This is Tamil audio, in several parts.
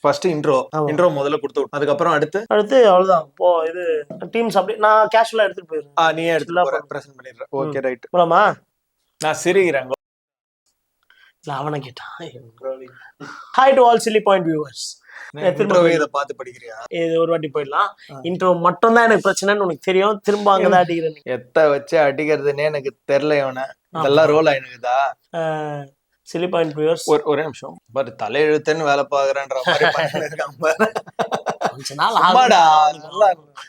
ஃபர்ஸ்ட் இன்ட்ரோ முதல்ல கொடுத்து அதுக்கப்புறம் அடுத்து அவ்வளவுதான். இப்போ இது டீம்ஸ் அப்படி நான் கேஷுவலா எடுத்துட்டு போயிருக்கேன். நீ எடுத்து பிரசன்ட் பண்ணிடுற. Okay right. போலாமா? நான் சிரிக்கிறேன். இல்ல அவனை கேட்டான். Hi to all chilli Point viewers. இதை பார்த்து படிக்கிறியா? இது ஒரு வாட்டி போயிடலாம். இன்ட்ரோ மட்டும் தான் எனக்கு பிரச்சனைன்னு உனக்கு தெரியும். திரும்ப அங்கதான் அடிக்கிறேன். எத்த வச்சு அடிக்கிறதுன்னே எனக்கு தெரியல. இவனை இதெல்லாம் ரோல் ஆயினுக்குதா? சில்லி பாயிண்ட் வியூவர்ஸ் ஒரே நிமிஷம் பாரு, தலையெழுத்துன்னு வேலை பாக்குறேன்ற மாதிரி கொஞ்ச நாள்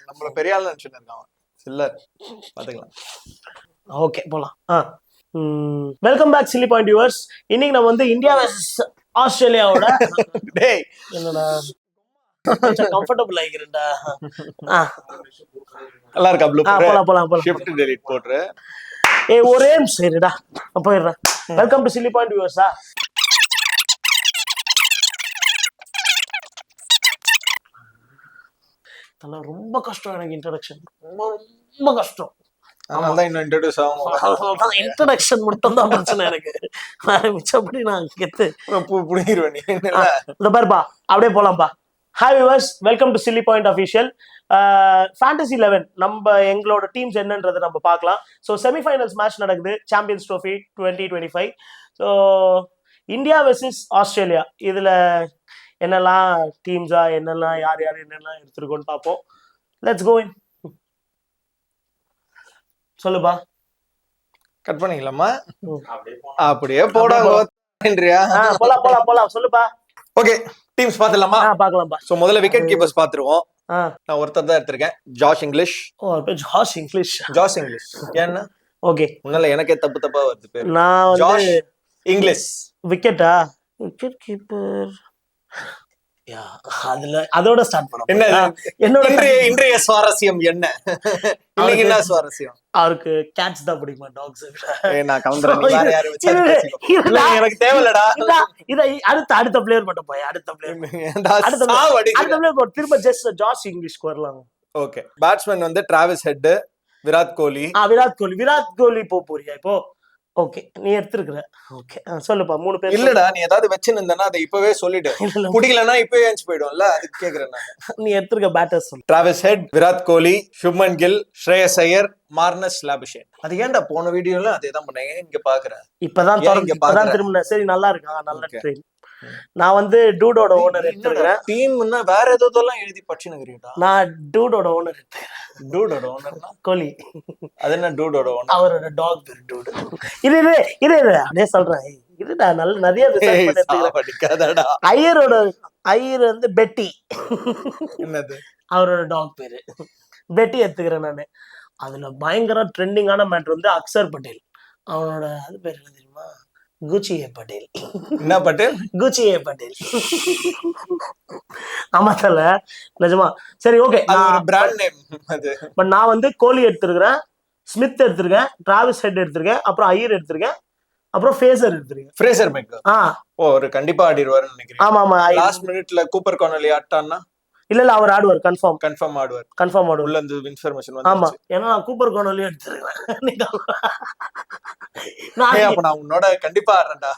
நம்மள பெரிய ஆள் நினைச்சுட்டு இருக்கான். சில்லர் பாத்துக்கலாம். ஓகே போலாம். Welcome back Chilli Point viewers. இன்னைக்கு நம்ம வந்து இந்தியா வெர்சஸ் ஆஸ்திரேலியாவோட என்னடா கொஞ்சம் கம்ஃபர்டபிள் ஆகிக்கிறேன்டா. நல்லா இருக்கா? போலாம் ஷிஃப்ட் டெலீட் போட்ரு. ஒரே சரிடா போயிடுறேன். வெல்கம் டு சில்லி பாயிண்ட் வியூவர்ஸா. அதெல்லாம் ரொம்ப கஷ்டம் எனக்கு. இன்ட்ரோடக்ஷன் ரொம்ப கஷ்டம். இன்ட்ரோடக்ஷன் மட்டும் தான் பிரச்சனை எனக்கு. மிச்சப்படி நான் கெத்து பாருப்பா. அப்படியே போலாம்ப்பா. Hi viewers, welcome to Chilli Point official. Fantasy 11 நம்ம எங்களோட டீம்ஸ் என்னன்றதை நம்ம பார்க்கலாம். ஸோ செமிஃபைனல்ஸ் மேட்ச் நடக்குது, Champions Trophy 2025. So India versus Australia. இதுல என்னெல்லாம் டீம்ஸா, என்னெல்லாம் யார் என்னெல்லாம் எடுத்துருக்கோன்னு பார்ப்போம். Let's go in. சொல்லுப்பா. கட் பண்ணிக்கலாமா? அப்படியே போலாம். சொல்லுப்பா. ஓகே, டீம்ஸ் பாத்துலாமா? பார்க்கலாம்ப்பா. சோ முதல்ல விக்கெட் கீப்பர்ஸ் பாத்துருவோம். நான் ஒருத்தர் தான் எடுத்திருக்கேன், ஜாஷ் இங்கிலீஷ். ஏன்னா ஓகே, முன்னால எனக்கே தப்பா வருது பேர். நான் ஜாஷ் இங்கிலீஷ். Wicket keeper. அதோட ஸ்டார்ட் பண்ணோம். என்னோட இன்றைய சுவாரஸ்யம் என்ன? இன்னைக்கு என்ன சுவாரஸ்யம்? அவருக்கு கேட்ச் தான் பிடிக்குமா? டாக்ஸ். நான் கவுண்டர் எனக்கு தேவையில்லடா. இதை அடுத்த பிளேயர் மட்டும் போய் அடுத்த பிளேயர் திரும்ப ஜஸ்ட் ஜாஷ் இங்கிலீஷ் வரலாம். ஓகே, பேட்ஸ்மேன் வந்து டிராவிஸ் ஹெட், விராட் கோலி. விராட் கோலி போறியா இப்போ? ஓகே, நீ எடுத்துருக்குற. ஓகே சொல்லுப்பா. 3 பேர் இல்லடா, நீ ஏதாவது வச்சுருந்தனா அதை இப்பவே சொல்லிடு. பிடிக்கலன்னா இப்பவே ஏஞ்சி போயிடும்ல, அதுக்கு கேக்குறேன் நான். நீ எடுத்துருக்க பேட்டர்ஸ் சொல்லு. Travis Head, Virat Kohli, Shubman Gill, Shreyas Iyer, Marnus Labuschagne. அது ஏன்டா போன வீடியோல அதே தான் பண்ணேன், இங்க பாக்குறேன். இப்பதான் திரும்ப. சரி, நல்லா இருக்கா? நல்ல ட்ரெயின். நான் வந்து டூடோட ஓனர் எடுத்துக்கிறேன். டீம்னா வேற ஏதோதெல்லாம் எழுதி படிச்சுனுங்கறீங்கடா. நான் டூடோட ஓனர் எடுத்துக்கிறேன். டூடோட ஓனர்னா கோலி. அது என்ன டூடோட ஓனர்? அவரோட டாக் பேர் டூட். இது அப்படியே சொல்றேன். இதுடா நல்ல நிறைய ரிசர்ச் பண்ணி எடுத்துக்கிறேன். ஐயர் வந்து பெட்டி. என்னது? அவரோட டாக் பேரு பெட்டி எடுத்துக்கிறேன் நானு. அதுல பயங்கர ட்ரெண்டிங்கான மேட்டர் வந்து அக்சர் பட்டேல். அவனோட அது பேர் என்ன தெரியுமா? குச்சி பட்டேல். என்ன பட்டேல்? குச்சி பட்டேல். ஆமா தல, நிஜமா. சரி ஓகே, பிராண்ட் நேம் அது. பட் நான் வந்து கோலி எடுத்திருக்கிறேன், ஸ்மித் எடுத்திருக்கேன், டிராவிஸ் ஹெட் எடுத்திருக்கேன், அப்புறம் ஐயர் எடுத்திருக்கேன், அப்புறம் ஃப்ரேசர் எடுத்திருக்கேன். Fraser maker. ஒரு கண்டிப்பா ஆடிடுவாருன்னு நினைக்கிறேன். ஆமா. லாஸ்ட் மினிட்ல கூப்பர் கார்னலி ஆட்டான்னா இல்ல அவர் ஆடுவார். கன்ஃபார்ம் ஆடுவார். உள்ள இந்த இன்ஃபர்மேஷன் வந்து. ஆமா, ஏன்னா நான் கூப்பர் கார்னலி எடுத்துறேன். அப்ப நான் உன்னோட கண்டிப்பா ஆடுறேன்டா.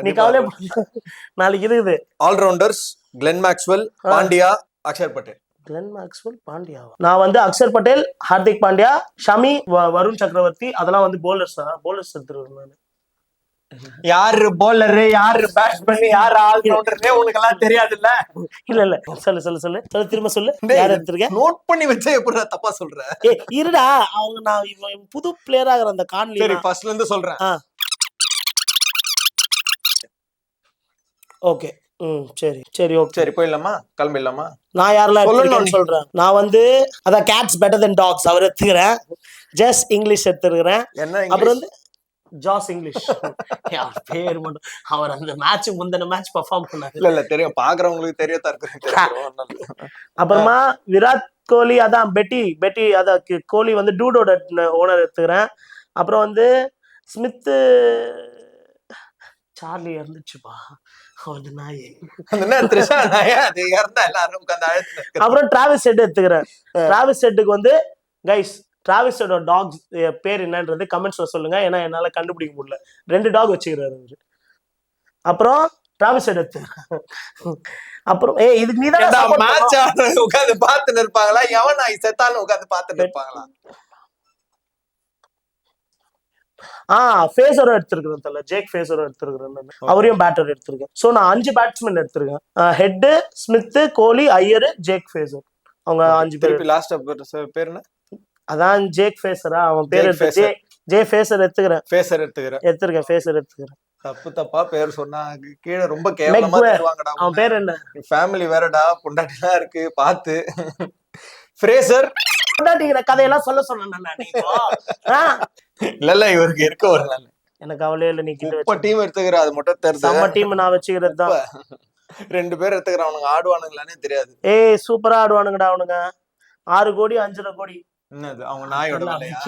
நீ கவலை நாளைக்கு இருக்குது. Allrounders Glenn Maxwell, Pandya, Axar Patel. Glenn Maxwell, Pandya. நான் வந்து அக்ஷர் பட்டேல், ஹார்திக் பாண்டியா, ஷமி, வருண் சக்கரவர்த்தி, அதெல்லாம் வந்து போலர்ஸ் எடுத்துருவேன் நான். யாரு போலரு, யாரு பேட்ஸ்மேன், யாரு ஆல்ரவுண்டர்னே உங்களுக்கு எல்லாம் தெரியாதுல்ல? இல்ல சொல்லு திரும்ப சொல்லு. யார் எடுத்துருக்கேன்? நோட் பண்ணி வச்சா எப்படி தப்பா சொல்ற? இருடா, அவங்க நான் புது பிளேயர் ஆகுற அந்த கான்லி. சரி, ஃபர்ஸ்ட்ல இருந்து சொல்றேன். ஓகே, சரி ஓகே. சரி போயிடலாமா? கிளம்பிடலாமா? நான் யாரெல்லாம் சொல்றேன். நான் வந்து அதான் கேட்ஸ் பெட்டர் தென் டாக்ஸ் அவர் எடுத்துக்கிறேன். ஜஸ்ட் இங்கிலீஷ் எடுத்துக்கிறேன். அப்புறம் வந்து ஜாஸ் இங்கிலீஷ். பேர் மட்டும் அவர் அந்த மேட்ச் முந்தின மேட்ச் பெர்ஃபார்ம் பண்ணாரு. இல்ல தெரியும், பாக்குறவங்களுக்கு தெரியதா இருக்கு. அப்புறமா விராட் கோலி, அதான் பெட்டி அதான் கோலி வந்து டூடோட ஓனர் எடுத்துக்கிறேன். அப்புறம் வந்து ஸ்மித், சார்லி இருந்துச்சுப்பா. அப்புறம் டிராவிஸ் ஹெட் எடுத்துக்கிறேன். டிராவிஸ் ஹெட்டுக்கு வந்து கைஸ், டிராவிஸோட டாக்ஸ் பேர் என்னன்றது கமெண்ட்ஸ்ல சொல்லுங்க, ஏன்னா என்னால கண்டுபிடிக்க முடியல. 2 டாக் வச்சுக்கிறாரு அவரு. அப்புறம் டிராவிஸ் ஹெட் எடுத்துக்கிறேன். அப்புறம் இதுக்கு நீ தான் மேட்ச் உட்காந்து பாத்துன்னு இருப்பாங்களா? எவன் நான் செத்தாலும் உட்காந்து பாத்துன்னு இருப்பாங்களா? ஃபேஸரும் எடுத்திருக்கிறேன் தல, ஜேக் ஃபேஸரும் எடுத்திருக்கிறேன், அவரையும் பேட்டர் எடுத்திருக்கேன். சோ நான் 5 பேட்ஸ்மேன் எடுத்திருக்கேன். ஹெட், ஸ்மித், கோலி, ஐயர், ஜேக் ஃபேஸர், அவங்க 5 பேர். லாஸ்ட் பேர் என்ன? அதான் ஜேக் ஃபேஸரா அவன் பேர். ஜே ஃபேஸர் எடுத்துக்கிறேன். எடுத்திருக்கேன். ஃபேஸர் எடுத்துக்கிறேன். தப்பா பேர் சொன்னா கீழே ரொம்ப கேவலமா சொல்லுவாங்கடா. அவன் பேர் என்ன? ஃபேமிலி வேறடா, பொண்டாட்டிலாம் இருக்கு பாத்து. ஃப்ரேசர் பொண்டாட்டிங்கிற கதையெல்லாம் சொல்ல சொன்னேன். இல்ல இவருக்கு இருக்க ஒரு நாள் எனக்கு அவளே இல்ல. நீ டீம் எடுத்துக்கிற அது மட்டும் தெரிஞ்சு நம்ம டீம் நான் வச்சுக்கிறது தான். 2 பேர் எடுத்துக்கிறேன். அவனுங்க ஆடுவானுங்களானே தெரியாது. சூப்பரா ஆடுவானுங்கடா அவனுங்க. 6 கோடி 5.5 கோடி. என்னது அவங்க நாயோட வேலையா?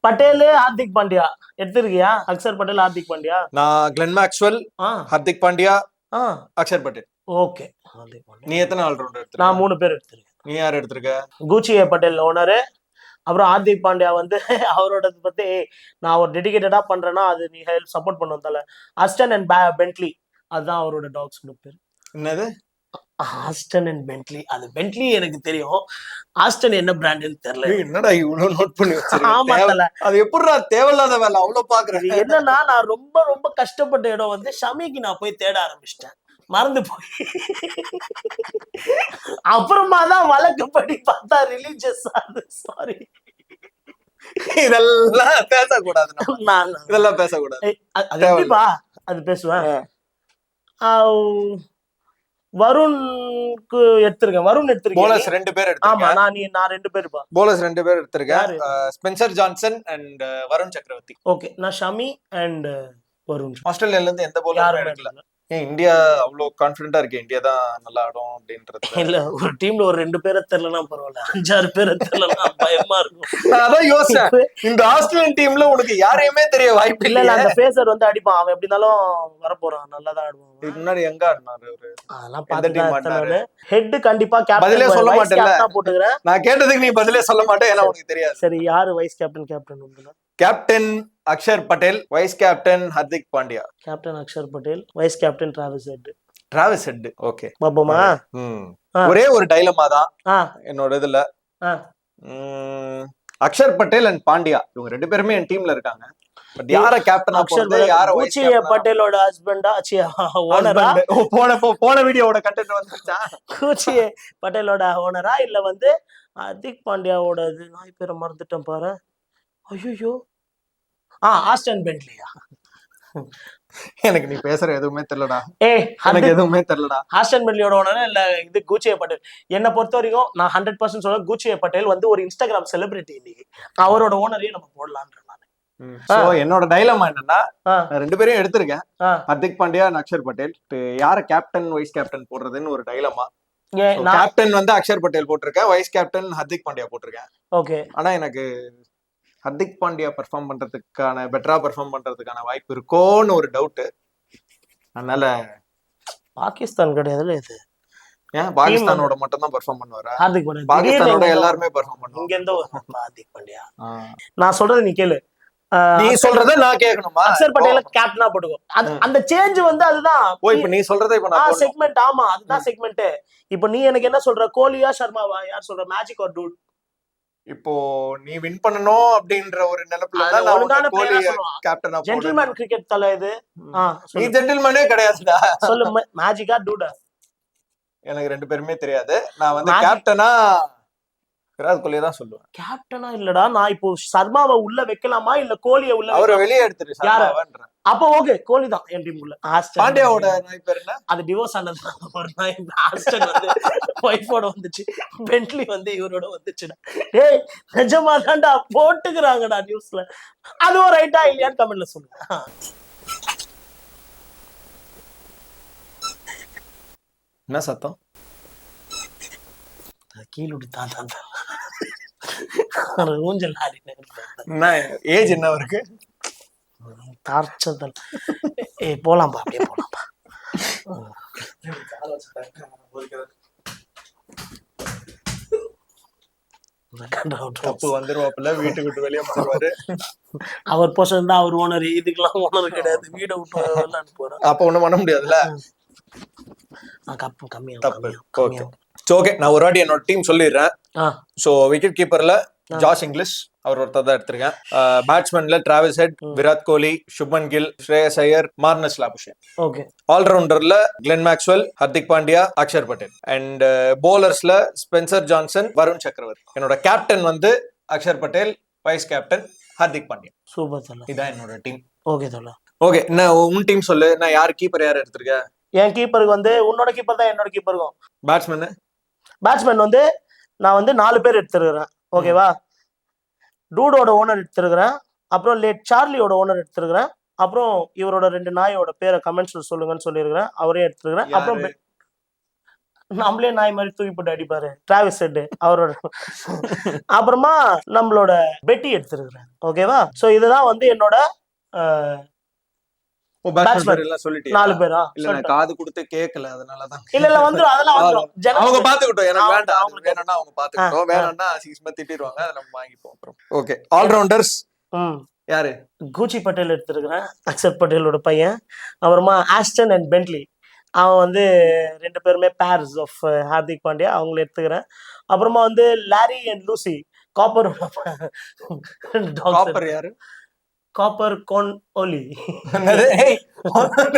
பட்டேல், ஹார்திக் பாண்டியா எடுத்திருக்கியா? அக்ஷர் பட்டேல், ஹார்திக் பாண்டியா. நான் Glenn Maxwell, Hardik Pandya, Axar Patel. Okay. நீ எத்தனை ஆல்ரவுண்டர் எடுத்திருக்க? நான் 3 பேர் எடுத்திருக்கேன். நீ யார் எடுத்திருக்க? குச்சி பட்டேல் ஓனரு. அப்புறம் ஹார்திக் பாண்டியா வந்து அவரோட பத்தி நான் ஒரு டெடிகேட்டடா பண்றேன்னா அது நீ ஹெல்ப் சப்போர்ட் பண்ணுவதால. ஆஸ்டன் அண்ட் பென்ட்லி, அதுதான் அவரோட டாக்ஸ் பேர். என்னது? Aston and Bentley. அது பென்ட்லி எனக்கு தெரியும், ஆஸ்டன் என்ன பிராண்ட்னு தெரியல. என்னடா இவ்வளவு நோட் பண்ணி வச்சிருக்க? அது எப்படிடா தேவையில்லாத வேலை அவ்வளவு பாக்குறேன். என்னன்னா நான் ரொம்ப ரொம்ப கஷ்டப்பட்ட இடம் வந்து ஷமிக்கு நான் போய் தேட ஆரம்பிச்சிட்டேன், மறந்து போய். அப்புறமா தான் வழக்கப்படி பார்த்தா ரிலீஜியஸ். சாரி, இதெல்லாம் பேசக்கூடாது. இதெல்லாம் பேசக்கூடாது. அது பேசுவேன். வருணுக்கு எடுத்திருக்கேன். வருண் எடுத்திருக்கேன். போலர்ஸ் 2 பேர் எடுத்திருக்கேன். ஆமா, நான் 2 பேர் பா. போலர்ஸ் 2 பேர் எடுத்திருக்கேன். ஸ்பென்சர் ஜான்சன் அண்ட் வருண் சக்கரவர்த்தி. ஓகே, நான் ஷமி அண்ட் வருண். ஆஸ்திரேலியால இருந்து எந்த போலரும் எடுக்கல. இந்தியா அவ்வளவு கான்பிடென்ட்டா இருக்கு, இந்தியா தான் நல்லா ஆடும் அப்படின்றது. இல்ல, ஒரு டீம்ல ஒரு 2 பேரை தெரியலனா பரவாயில்ல, 5-6 பேரை தெரியலனா பயமா இருக்கும். நான் அதான் யோசிச்சேன், இந்த ஆஸ்திரேலியன் டீம்ல உனக்கு யாரையுமே தெரிய வாய்ப்பு இல்ல. அந்த ஃபேஸர் வந்து அடிப்பான், அவன் எப்படி இருந்தாலும் வர போறான், நல்லா தான் ஆடுவான். இதுக்கு முன்னாடி எங்க ஆடினாரு அவரு? அதெல்லாம் பாத்துட்டானே. ஹெட் கண்டிப்பா கேப்டன். பதிலே சொல்ல மாட்டேன்ல போட்டுக்கிறேன். நான் கேட்டதுக்கு நீ பதிலே சொல்ல மாட்டே, ஏன்னா உனக்கு தெரியாது. சரி, யாரு vice captain? Captain Axar Patel, vice captain Hardik Pandya. Captain Axar Patel, vice captain Travis Head. Okay பாப்போமா? ஒரே ஒரு டைலமா தான் என்னோட இதுல. அக்ஷர் பட்டேல் அண்ட் பாண்டியா இவங்க 2 பேருமே என் டீம்ல இருக்காங்க. பட் யார கேப்டனா போறது, யார வைஸ் கேப்டன்? பட்டேலோட ஹஸ்பண்டா ஓனரா? போன வீடியோவோட கண்டென்ட் வந்துச்சா? குச்சி பட்டேலோட ஓனரா இல்ல வந்து ஹர்திக் பாண்டியாவோட நாய் பேரை மறந்துட்டேன் பாரு. ஐயோ, ஆஸ்டன் பென்ட்லியா? எனக்கு நீ பேசுற எதுவுமே தெரியலடா. எனக்கு எதுவுமே தெரியலடா. ஆஸ்டன் பென்ட்லியோட ஓனர் இல்ல இது குச்சி பட்டேல். என்ன பொறுத்த வரைக்கும் நான் 100% சொல்றேன், குச்சி பட்டேல் வந்து ஒரு இன்ஸ்டாகிராம் செலிபிரிட்டி. இன்னைக்கு அவரோட ஓனரையும் நம்ம போடலான்ற. என்னோட டைலமா என்னன்னா, 2 பேரையும் எடுத்திருக்கேன், ஹர்திக் பாண்டியா, அக்ஷர் பட்டேல். யார கேப்டன் வைஸ் கேப்டன் போடுறதுன்னு ஒரு டைலமா. கேப்டன் வந்து அக்ஷர் பட்டேல் போட்டிருக்கேன், வைஸ் கேப்டன் ஹர்திக் பாண்டியா போட்டிருக்கேன். ஓகே. ஆனா எனக்கு ஹர்திக் பாண்டியா பெர்ஃபார்ம் பண்றதுக்கான, பெட்டரா பெர்ஃபார்ம் பண்றதுக்கான வாய்ப்பு இருக்கோன்னு ஒரு டவுட். அதனால பாகிஸ்தான் கிடையாதுல இது. ஏன் பாகிஸ்தானோட மட்டும் தான் பெர்ஃபார்ம் பண்ணுவாரா? ஹர்திக் பாண்டியா பாகிஸ்தானோட எல்லாருமே பெர்ஃபார்ம் பண்ணுவாங்க. இங்க எந்த ஹர்திக் பாண்டியா? நான் சொல்றது நீ கேளு. நீ சொல்றத நான் கேட்கணுமா? அக்ஷர் பட்டேல கேப்டனா போட்டுக்கோ. அந்த சேஞ்ச் வந்து அதுதான். இப்ப நீ சொல்றத இப்ப நான் செக்மெண்ட். ஆமா, அதுதான் செக்மெண்ட். இப்ப நீ எனக்கு என்ன சொல்ற, கோலியா சர்மாவா? யார் சொல்ற? Magic or dude? இப்போ நீ வின் பண்ணனும் அப்படின்ற ஒரு நினைப்புல தான் நான் கோலி கேப்டனா போடுறேன். ஜென்டில்மேன் கிரிக்கெட் தல இது. நீ ஜென்டில்மேனே கிடையாதுடா. சொல்லு, மேஜிக்கா டூடா? எனக்கு 2 பேருமே தெரியாது. நான் வந்து கேப்டனா விராட் கோலி தான் சொல்லுவேன். கேப்டனா இல்லடா, நான் இப்போ சர்மாவை உள்ள வைக்கலாமா இல்ல கோலியை உள்ள? அவரை வெளியே எடுத்துரு சர்மாவன்றேன். அப்ப ஓகே, கோலி தான் என் டீம் உள்ள. பாண்டியாவோட நாய் பேர் என்ன? அது டிவோர்ஸ் ஆனது. ஒரு நாய் ஆஸ்டன் வந்து வைஃபோட வந்துச்சு, பென்ட்லி வந்து இவரோட வந்துச்சுடா. ஏய் நிஜமா தான்டா போட்டுக்கிறாங்கடா நியூஸ்ல. அதுவும் ரைட்டா இல்லையான்னு கமெண்ட்ல சொல்லுங்க. என்ன சத்தம்? கீழே தான் ஊஞ்சல் என்ன ஏஜ் என்ன இருக்கு? டார்ச்சர். போலாம்பா, அப்படியே போலாம்பா. தப்பு வந்துருவாப்புல, வீட்டுக்கு விட்டு வெளியே வந்துருவாரு. அவர் பொசன் தான், அவர் ஓனர். இதுக்கெல்லாம் ஓனர் கிடையாது, வீடை விட்டு போறாரு. அப்ப ஒண்ணும் பண்ண முடியாதுல்ல. கம்மியா. ஓகே, நான் ஒரு வாட்டி என்னோட டீம் சொல்லிடுறேன். சோ விக்கெட் கீப்பர்ல ஜாஷ் இங்கிலீஷ், அவர் ஒருத்தர் தான் எடுத்திருக்கேன். பேட்ஸ்மேன்ல Travis Head, Virat Kohli, Shubman Gill, Shreyas Iyer, Marnus Labuschagne. Okay. ஆல்ரவுண்டர்ல Glenn Maxwell, Hardik Pandya, Axar Patel. And போலர்ஸ்ல ஸ்பென்சர் ஜான்சன், வருண் சக்கரவர்த்தி. என்னோட கேப்டன் வந்து Axar Patel, vice captain Hardik Pandya. Super தல, இதான் என்னோட டீம். ஓகே தல. ஓகே, நான் உன் டீம் சொல்லு. நான் யார் கீப்பர் யார் எடுத்திருக்க? என் கீப்பருக்கு வந்து உன்னோட கீப்பர் தான் என்னோட கீப்பருக்கும். பேட்ஸ்மேன் வந்து நான் வந்து 4 பேர் எடுத்துருக்கிறேன். ஓகேவா? டூடோட ஓனர் எடுத்துருக்கிறேன், அப்புறம் லேட் சார்லியோட ஓனர் எடுத்துருக்கிறேன், அப்புறம் இவரோட 2 நாயோட பேரை கமெண்ட்ஸ்ல சொல்லுங்கன்னு சொல்லியிருக்கிறேன், அவரே எடுத்துருக்கிறேன். அப்புறம் நம்மளே நாய் மாதிரி தூக்கி போட்டு அடிப்பாரு டிராவிஸ் ஹெட், அவரோட. அப்புறமா நம்மளோட பெட்டி எடுத்துருக்கிறேன். ஓகேவா? சோ இதுதான் வந்து என்னோட 4 பேரா? இல்ல, நான் காது கொடுத்து கேட்கல, அதனாலதான். இல்ல வந்துரும், அதெல்லாம் வந்துரும். அவங்க பாத்துக்கிட்டோம், எனக்கு வேண்டாம். அவங்களுக்கு வேணும்னா அவங்க பாத்துக்கிட்டோம், வேணும்னா சீக்கிரமா திட்டிடுவாங்க, அதை நம்ம வாங்கிப்போம் அப்புறம். ஓகே, ஆல்ரவுண்டர்ஸ் யாரு? கூச்சி பட்டேல் எடுத்திருக்கிறேன், அக்ஷர் பட்டேலோட பையன். அப்புறமா ஆஸ்டன் அண்ட் பென்ட்லி, அவன் வந்து 2 பேருமே பேர்ஸ் ஆஃப் ஹார்திக் பாண்டியா, அவங்கள எடுத்துக்கிறேன். அப்புறமா வந்து லாரி அண்ட் லூசி, காப்பர் யாரு? காப்பர் கோன் ஓலி.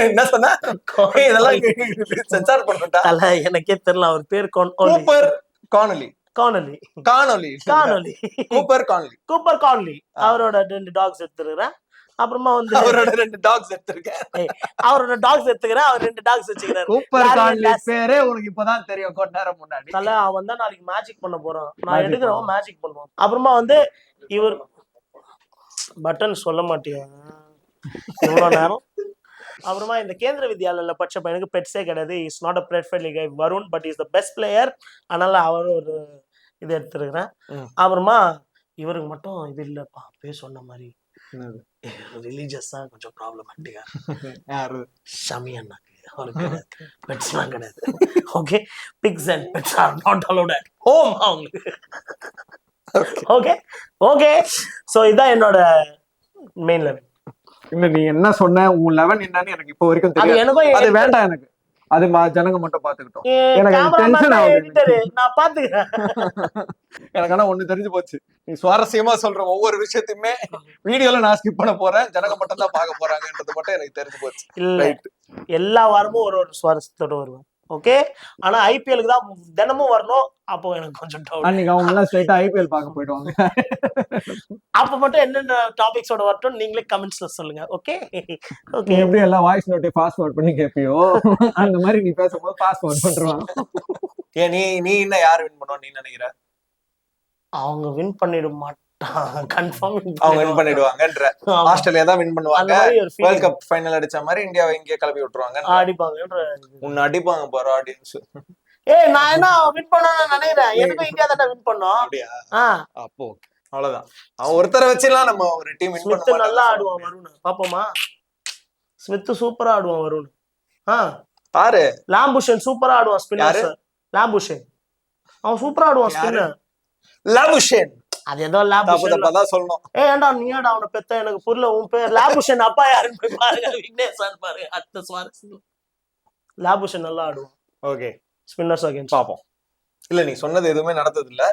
என்ன சொன்ன? சென்சார் பண்ணட்டா? அல்ல, எனக்கே தெரியல அவர் பேர். கூப்பர் கான்லி அவரோட 2 டாக்ஸ் எடுத்துக்கிறேன். அப்புறமா வந்து அவரோட 2 டாக்ஸ் எடுத்துக்கிறேன். அவரோட டாக்ஸ் எடுத்துக்கிறேன், அவர் 2 டாக்ஸ் வச்சுக்கிறாரு. கூப்பர் கான்லி பேரே உனக்கு இப்பதான் தெரியும், கொஞ்ச நேரம் முன்னாடி. அல்ல, அவன் தான் நாளைக்கு மேஜிக் பண்ண போறான், நான் எடுக்கிறவன் மேஜிக் பண்ணுவான். அப்புறமா வந்து இவர் பட்டன் சொல்ல மாட்டியா இவ்வளவு நேரம். அப்புறமா இந்த கேந்திர வித்யாலயில படிச்ச பையனுக்கு பெட்ஸே கிடையாது. Is not a bed friendly guy, Varun, but is the best player. அதனால அவர் ஒரு இது எடுத்துருக்கிறேன். அப்புறமா இவருக்கு மட்டும் இது இல்லப்பா, பேர் சொன்ன மாதிரி ரிலீஜியஸா கொஞ்சம் ப்ராப்ளமேட்டிக்கா. யாரு? ஷமி அண்ணாக்கு அவருக்கு பெட்ஸ்லாம் கிடையாது. Okay, pigs and pets are not allowed at home அவங்களுக்கு. ஓகே ஓகே, சோ இதான் என்னோட மெயின் 11. இல்ல, நீ என்ன சொன்ன, உன் 11 என்னன்னு எனக்கு இப்போ வரைக்கும் தெரியும். அது வேண்டாம் எனக்கு, அது ஜனங்க மட்டும் பாத்துக்கிட்டோம். எனக்கு டென்ஷன் ஆகுது, நான் பாத்துக்கிறேன். எனக்கு ஆனா ஒண்ணு தெரிஞ்சு போச்சு, நீ சுவாரஸ்யமா சொல்ற ஒவ்வொரு விஷயத்தையுமே வீடியோல நான் ஸ்கிப் பண்ண போறேன், ஜனங்க மட்டும் தான் பார்க்க போறாங்கன்றது மட்டும் எனக்கு தெரிஞ்சு போச்சு. இல்ல, எல்லா வாரமும் ஒரு சுவாரஸ்யத்தோட வருவேன். ஓகே, ஆனா ஐபிஎலுக்கு தான் தினமும் வரணும். அப்போ எனக்கு கொஞ்சம் டவுட். அன்னைக்கு அவங்க எல்லாம் ஸ்ட்ரைட்டா ஐபிஎல் பார்க்க போயிடுவாங்க. அப்ப மட்டும் என்னென்ன டாபிக்ஸோட வரட்டும் நீங்களே கமெண்ட்ஸ்ல சொல்லுங்க. ஓகே ஓகே, எப்படி எல்லாம் வாய்ஸ் நோட்டை பாஸ்வேர்ட் பண்ணி கேப்பியோ அந்த மாதிரி நீ பேசும்போது பாஸ்வேர்ட் பண்றான். ஏன் நீ என்ன யார் வின் பண்ணுவா நீ நினைக்கிற? அவங்க வின் பண்ணிட மாட்டாங்க, கன்ஃபார்ம் அவங்க வின் பண்ணிடுவாங்கன்ற. ஆஸ்திரேலியா தான் வின் பண்ணுவாங்க, வேர்ல்ட் கப் ஃபைனல் அடிச்ச மாதிரி இந்தியாவை இங்கே கிளப்பி விட்டுருவாங்க, அடிப்பாங்கன்ற. உன்னை அடிப்பாங்க பாரு ஆடியன்ஸ். ஏய், நான் என்ன வின் பண்ணணும்னு நினைக்கிறேன், எனக்கு இந்தியா தான் வின் பண்ணோம். அப்படியா? அப்போ ஓகே, அவ்வளவுதான். அவன் ஒருத்தரை வச்சுலாம் நம்ம ஒரு டீம் வின் பண்ண மாட்டோம். நல்லா ஆடுவான் வருண், பாப்போமா? ஸ்மித் சூப்பரா ஆடுவான் வருண். பாரு, லாம்புஷன் சூப்பரா ஆடுவான் ஸ்பின்னர். லாம்புஷன் அவன் சூப்பரா ஆடுவான் ஸ்பின்னர். லாபுஷன், அது ஏதோ லாபுஷன் தான் சொல்லணும். ஏன்டா நீ ஏடா அவனை பெத்த, எனக்கு புரியல. உன் பேர் லாபுஷன், அப்பா யாருன்னு போய் பாருங்க, விக்னேஷ் பாருங்க. அடுத்த சுவாரஸ்யம், லாபுஷன் நல்லா ஆடுவான். ஓகே, ஸ்பின்னர்ஸ் அகைன்ஸ்ட் பாப்போம். இல்ல, நீ சொன்னது எதுவுமே நடந்தது இல்ல,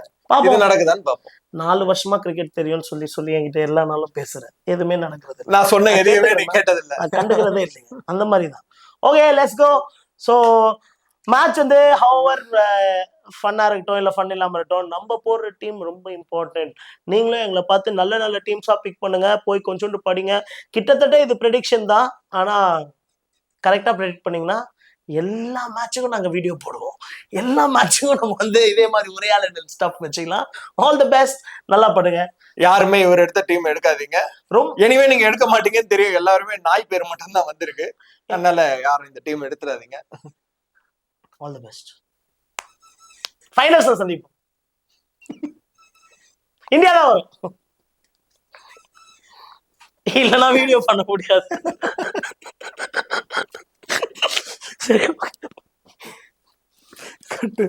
இது நடக்குதான்னு பாப்போம். 4 வருஷமா கிரிக்கெட் தெரியும்னு சொல்லி என்கிட்ட எல்லா நாளும் பேசுறேன், எதுவுமே நடக்கிறது. நான் சொன்ன எதையுமே நீ கேட்டது இல்ல, கண்டுக்கிறதே இல்லைங்க, அந்த மாதிரி தான். Okay, let's go. So match வந்து ஹவர் ஃபன்னா இருக்கட்டும் இல்ல ஃபன் இல்லாம இருக்கட்டும், நம்ம போடுற டீம் ரொம்ப இம்பார்ட்டன்ட். நீங்களும் எங்களை பார்த்து நல்ல நல்ல டீம்ஸா பிக் பண்ணுங்க, போய் கொஞ்சோண்டு படிங்க. கிட்டத்தட்ட இது ப்ரெடிக்ஷன் தான், ஆனா கரெக்டா ப்ரெடிக்ட் பண்ணீங்கன்னா எல்லா மேட்சுக்கும் நாங்க வீடியோ போடுவோம், எல்லா மேட்சுக்கும் நம்ம வந்து இதே மாதிரி உரையாடல் ஸ்டஃப் வச்சுக்கலாம். ஆல் தி பெஸ்ட், நல்லா பண்ணுங்க. யாருமே இவர் எடுத்த டீம் எடுக்காதீங்க, எனிவே நீங்க எடுக்க மாட்டீங்கன்னு தெரியும். எல்லாருமே நாய் பேர் மட்டும் தான் வந்திருக்கு, அதனால யாரும் இந்த டீம் எடுத்துறாதீங்க. All the best. ஃபைனல்ஸ்ல சந்திப்போம். இந்தியா தான் வரும், இல்லைன்னா வீடியோ பண்ண முடியாது. சரி, கட்டு.